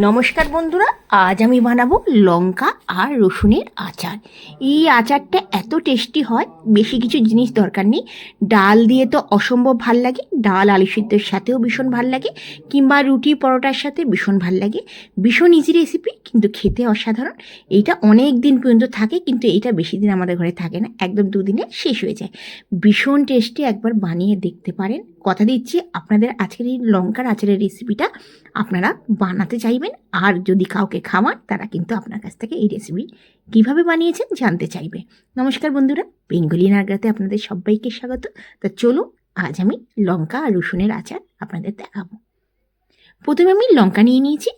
নমস্কার বন্ধুরা, আজ আমি বানাবো লঙ্কা আর রসুনের আচার। এই আচারটা এত টেস্টি হয়, বেশি কিছু জিনিস দরকার নেই। ডাল দিয়ে তো অসম্ভব ভাল লাগে, ডাল আলু সিদ্ধের সাথেও ভীষণ ভাল লাগে, কিংবা রুটি পরোটার সাথে ভীষণ ভাল লাগে। ভীষণ ইজি রেসিপি, কিন্তু খেতে অসাধারণ। এইটা অনেক দিন পর্যন্ত থাকে, কিন্তু এইটা বেশি দিন আমাদের ঘরে থাকে না, একদম দুদিনে শেষ হয়ে যায়। ভীষণ টেস্টি, একবার বানিয়ে দেখতে পারেন। কথা দিচ্ছি আপনাদের আজকের এই লঙ্কার আচারের রেসিপিটা আপনারা বানাতে চাইবেন, আর যদি কাউকে খাওয়ান তারা কিন্তু আপনার কাছ থেকে এই রেসিপি কীভাবে বানিয়েছেন জানতে চাইবে। নমস্কার বন্ধুরা, বেঙ্গলি নাগরাতে আপনাদের সবাইকে স্বাগত। তা চলুন, আজ আমি লঙ্কা আর রসুনের আচার আপনাদের দেখাবো। প্রথমে আমি লঙ্কা নিয়ে নিয়েছি,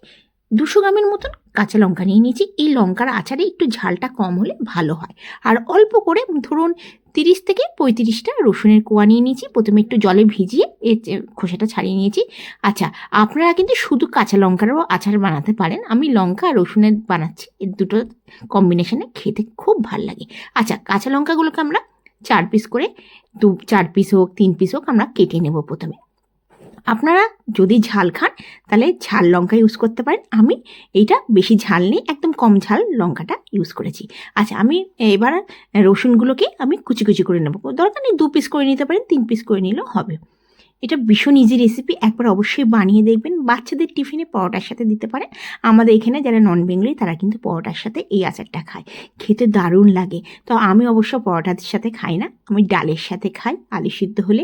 200 গ্রামের মতন কাঁচা লঙ্কা নিয়ে নিয়েছি। এই লঙ্কার আচারে একটু ঝালটা কম হলে ভালো হয়। আর অল্প করে ধরুন 30 থেকে 35টা রসুনের কোয়া নিয়ে নিয়েছি। প্রথমে একটু জলে ভিজিয়ে এর খোসাটা ছাড়িয়ে নিয়েছি। আচ্ছা, আপনারা কিন্তু শুধু কাঁচা লঙ্কারও আচার বানাতে পারেন। আমি লঙ্কা আর রসুনের বানাচ্ছি, এর দুটো কম্বিনেশনে খেতে খুব ভাল লাগে। আচ্ছা, কাঁচা লঙ্কাগুলোকে আমরা 4 পিস করে, 4 পিস হোক 3 পিস হোক, আমরা কেটে নেব। প্রথমে আপনারা যদি ঝাল খান তাহলে ঝাল লঙ্কা ইউজ করতে পারেন। আমি এইটা বেশি ঝাল নেই, একদম কম ঝাল লঙ্কাটা ইউজ করেছি। আচ্ছা, আমি এবার রসুনগুলোকে আমি কুচি কুচি করে নেব। দরকার নেই 2 পিস করে নিতে পারেন, 3 পিস করে নিলেও হবে। এটা ভীষণ ইজি রেসিপি, একবার অবশ্যই বানিয়ে দেখবেন। বাচ্চাদের টিফিনে পরোটার সাথে দিতে পারেন। আমাদের এখানে যারা নন বেঙ্গলি তারা কিন্তু পরোটার সাথে এই আচারটা খায়, খেতে দারুণ লাগে। তো আমি অবশ্য পরোটার সাথে খাই না, আমি ডালের সাথে খাই। আলু সিদ্ধ হলে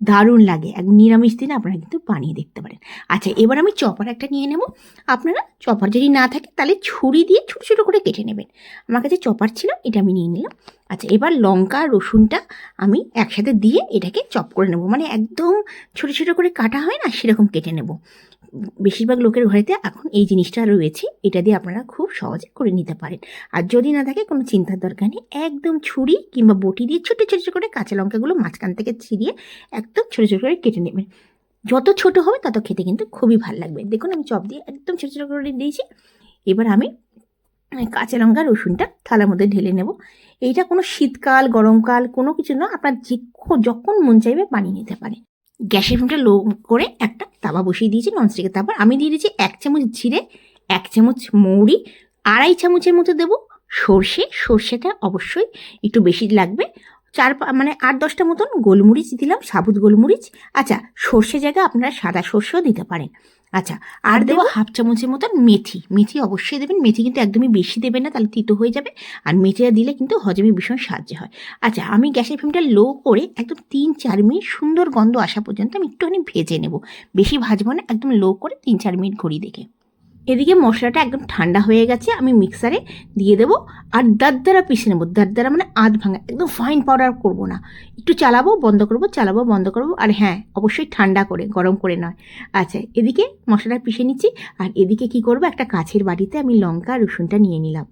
দারুণ লাগে। একদম নিরামিষ দিনে আপনারা কিন্তু বানিয়ে দেখতে পারেন। আচ্ছা, এবার আমি চপার একটা নিয়ে নেব। আপনারা চপার যদি না থাকে তাহলে ছুরি দিয়ে ছোটো ছোটো করে কেটে নেবেন। আমার কাছে চপার ছিল, এটা আমি নিয়ে নিলাম। আচ্ছা, এবার লঙ্কা রসুনটা আমি একসাথে দিয়ে এটাকে চপ করে নেব, মানে একদম ছোটো ছোটো করে কাটা হয় না, সেরকম কেটে নেব। বেশিরভাগ লোকের ঘরেতে এখন এই জিনিসটা রয়েছে, এটা দিয়ে আপনারা খুব সহজে করে নিতে পারেন। আর যদি না থাকে কোনো চিন্তার দরকার নেই, একদম ছুরি কিংবা বটি দিয়ে ছোটো ছোটো করে কাঁচা লঙ্কাগুলো মাঝখান থেকে ছিঁড়িয়ে একদম ছোটো ছোটো করে কেটে নেবেন। যত ছোট হবে তত খেতে কিন্তু খুবই ভালো লাগবে। দেখুন, আমি চপ দিয়ে একদম ছোটো ছোটো করে দিয়েছি। এবার আমি কাঁচা লঙ্কা রসুনটা থালার মধ্যে ঢেলে নেব। এইটা কোনো শীতকাল গরমকাল কোনো কিছু না, আপনার যখন মন চাইবে বানিয়ে নিতে পারে। গ্যাসের ফ্লেমটা লো করে একটা তাওয়া বসিয়ে দিয়েছি, ননস্টিকের তাওয়া। আমি দিয়ে দিয়েছি 1 চামচ জিরে, 1 চামচ মৌরি, 2.5 চামচের মতো দেবো সর্ষে। সর্ষেটা অবশ্যই একটু বেশি লাগবে। 8-10টা মতন গোলমরিচ দিলাম, সাবুত গোলমরিচ। আচ্ছা, সর্ষে জায়গায় আপনারা সাদা সর্ষেও দিতে পারেন। আচ্ছা, আর দেবো 1/2 চামচের মতন মেথি। মেথি অবশ্যই দেবেন, মেথি কিন্তু একদমই বেশি দেবেন না, তাহলে তিতো হয়ে যাবে। আর মেথিটা দিলে কিন্তু হজমে ভীষণ সাহায্য হয়। আচ্ছা, আমি গ্যাসের ফ্লেমটা লো করে একদম 3-4 মিনিট সুন্দর গন্ধ আসা পর্যন্ত আমি একটুখানি ভেজে নেব। বেশি ভাজবো না, একদম লো করে 3-4 মিনিট ঘড়ি দেখে। এদিকে মশলাটা একদম ঠান্ডা হয়ে গেছে, আমি মিক্সারে দিয়ে দেবো আর দারদারা পিষে নেবো। দারদারা মানে আধ ভাঙা, একদম ফাইন পাউডার করবো না। একটু চালাবো বন্ধ করবো, চালাবো বন্ধ করবো। আর হ্যাঁ, অবশ্যই ঠান্ডা করে, গরম করে নয়। আচ্ছা, এদিকে মশলাটা পিষে নিচ্ছি, আর এদিকে কি করবো, একটা কাঁচের বাটিতে আমি লঙ্কা রসুনটা নিয়ে নিলাম।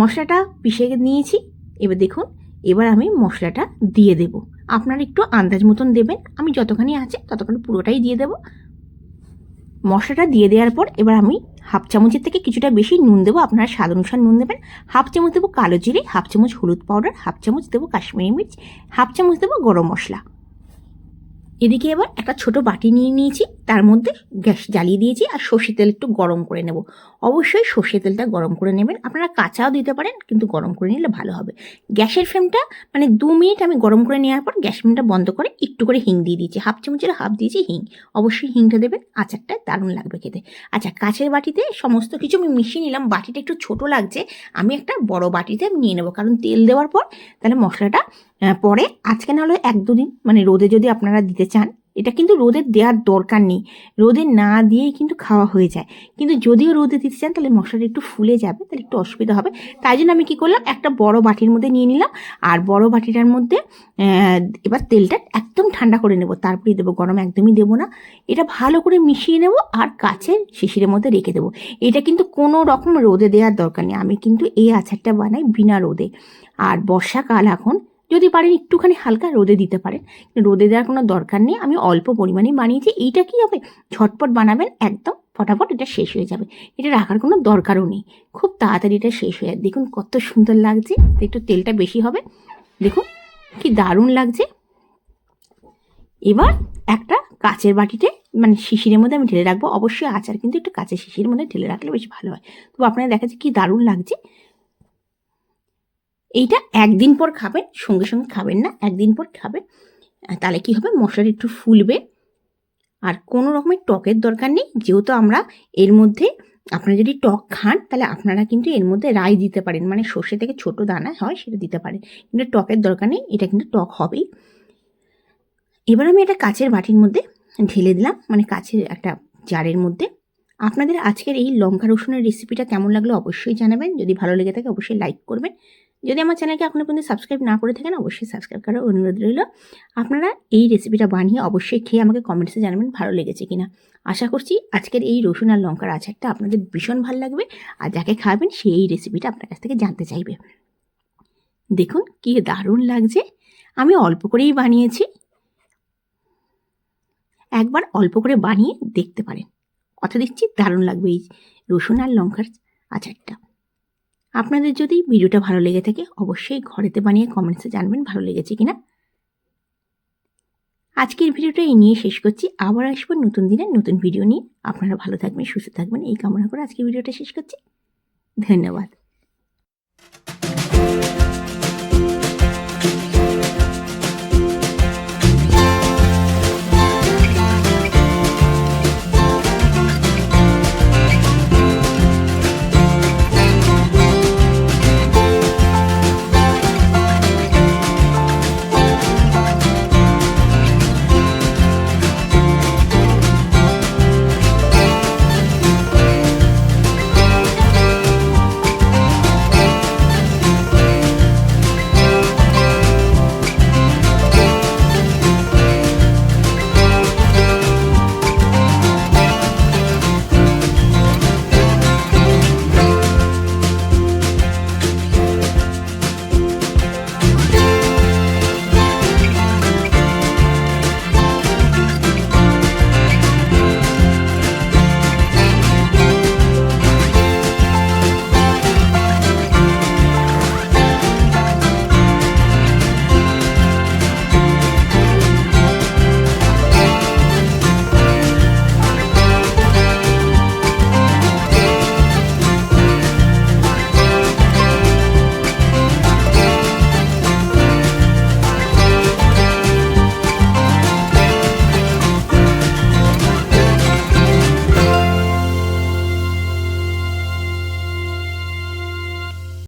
মশলাটা পিষে নিয়েছি। এবার দেখুন, এবার আমি মশলাটা দিয়ে দেব। আপনারা একটু আন্দাজ মতন দেবেন, আমি যতখানি আছে ততখানি পুরোটাই দিয়ে দেবো। মশলাটা দিয়ে দেওয়ার পর এবার আমি 1/2 চামচের থেকে কিছুটা বেশি নুন দেবো, আপনারা স্বাদ অনুসার নুন দেবেন। 1/2 চামচ দেবো কালো জিরে, 1/2 চামচ হলুদ পাউডার, 1/2 চামচ দেবো কাশ্মীরি মির্চ, 1/2 চামচ দেবো গরম মশলা। এদিকে এবার একটা ছোট বাটি নিয়ে নিয়েছি, তার মধ্যে গ্যাস জ্বালিয়ে দিয়েছি, আর সর্ষে তেল একটু গরম করে নেব। অবশ্যই সর্ষে তেলটা গরম করে নেবেন, আপনারা কাঁচাও দিতে পারেন, কিন্তু গরম করে নিলে ভালো হবে। গ্যাসের ফ্লেমটা 2 মিনিট আমি গরম করে নেওয়ার পর গ্যাস ফ্লেমটা বন্ধ করে একটু করে হিং দিয়ে দিয়েছি। 1/2 চামচের হাফ দিয়েছি হিং। অবশ্যই হিংটা দেবেন, আচারটা দারুণ লাগবে খেতে। আচ্ছা, কাঁচের বাটিতে সমস্ত কিছু আমি মিশিয়ে নিলাম। বাটিটা একটু ছোট লাগছে, আমি একটা বড় বাটিতে নিয়ে নেবো, কারণ তেল দেওয়ার পর তাহলে মশলাটা পরে আজকে না হলে 1-2 দিন রোদে যদি আপনারা দিতে চান, এটা কিন্তু রোদে দেওয়ার দরকার নেই, রোদে না দিয়েই কিন্তু খাওয়া হয়ে যায়। কিন্তু যদিও রোদে দিতে চান তাহলে মশলাটা একটু ফুলে যাবে, তাহলে একটু অসুবিধা হবে। তাই জন্য আমি কী করলাম, একটা বড় বাটির মধ্যে নিয়ে নিলাম, আর বড় বাটিটার মধ্যে এবার তেলটা একদম ঠান্ডা করে নেব, তারপরেই দেবো, গরম একদমই দেবো না। এটা ভালো করে মিশিয়ে নেব আর কাচের শিশিরের মধ্যে রেখে দেবো। এটা কিন্তু কোনো রকম রোদে দেওয়ার দরকার নেই, আমি কিন্তু এই আচারটা বানাই বিনা রোদে। আর বর্ষাকাল এখন, যদি পারেন একটুখানি হালকা রোদে দিতে পারেন, রোদে দেওয়ার কোনো দরকার নেই। আমি অল্প পরিমাণে বানিয়েছি। এইটা কি হবে, ঝটপট বানাবেন, একদম ফটাফট এটা শেষ হয়ে যাবে। এটা রাখার কোনো দরকারও নেই, খুব তাড়াতাড়ি এটা শেষ হয়ে যাবে। দেখুন কত সুন্দর লাগছে, একটু তেলটা বেশি হবে, দেখুন কি দারুণ লাগছে। এবার একটা কাচের বাটিতে মানে শিশিরের মধ্যে আমি ঢেলে রাখবো। অবশ্যই আচার কিন্তু একটু কাচের শিশির মধ্যে ঢেলে রাখলে বেশি ভালো হয়। তো আপনারা দেখা যাচ্ছে কি দারুণ লাগছে। এইটা একদিন পর খাবেন, সঙ্গে সঙ্গে খাবেন না, একদিন পর খাবেন। তাহলে কি হবে, মশলাটা একটু ফুলবে। আর কোনো রকমের টকের দরকার নেই, যেহেতু আমরা এর মধ্যে, আপনারা যদি টক খান তাহলে আপনারা কিন্তু এর মধ্যে রাই দিতে পারেন, মানে সর্ষে থেকে ছোট দানা হয় সেটা দিতে পারেন, কিন্তু টকের দরকার নেই, এটা কিন্তু টক হবেই। এবার আমি এটা কাচের বাটির মধ্যে ঢেলে দিলাম, মানে কাচের একটা জারের মধ্যে। আপনাদের আজকের এই লঙ্কা রসুনের রেসিপিটা কেমন লাগলো অবশ্যই জানাবেন। যদি ভালো লেগে থাকে অবশ্যই লাইক করবেন। যদি আমার চ্যানেলকে এখনও পর্যন্ত সাবস্ক্রাইব না করে থাকেন অবশ্যই সাবস্ক্রাইব করার অনুরোধ রইল। আপনারা এই রেসিপিটা বানিয়ে অবশ্যই খেয়ে আমাকে কমেন্টসে জানাবেন ভালো লেগেছে কিনা। আশা করছি আজকের এই রসুন আর লঙ্কার আচারটা আপনাদের ভীষণ ভালো লাগবে, আর যাকে খাবেন সেই এই রেসিপিটা আপনার কাছ থেকে জানতে চাইবে। দেখুন কি দারুণ লাগছে। আমি অল্প করেই বানিয়েছি, একবার অল্প করে বানিয়ে দেখতে পারেন। কথা দিচ্ছি দারুণ লাগবে এই রসুন আর লঙ্কার আচারটা। আপনাদের যদি ভিডিওটা ভালো লেগে থাকে অবশ্যই ঘরেতে বানিয়ে কমেন্টসে জানবেন ভালো লেগেছে কিনা। আজকের ভিডিওটা এই নিয়ে শেষ করছি। আবার আসবো নতুন দিনে নতুন ভিডিও নিয়ে। আপনারা ভালো থাকবেন, সুস্থ থাকবেন এই কামনা করে আজকের ভিডিওটা শেষ করছি। ধন্যবাদ।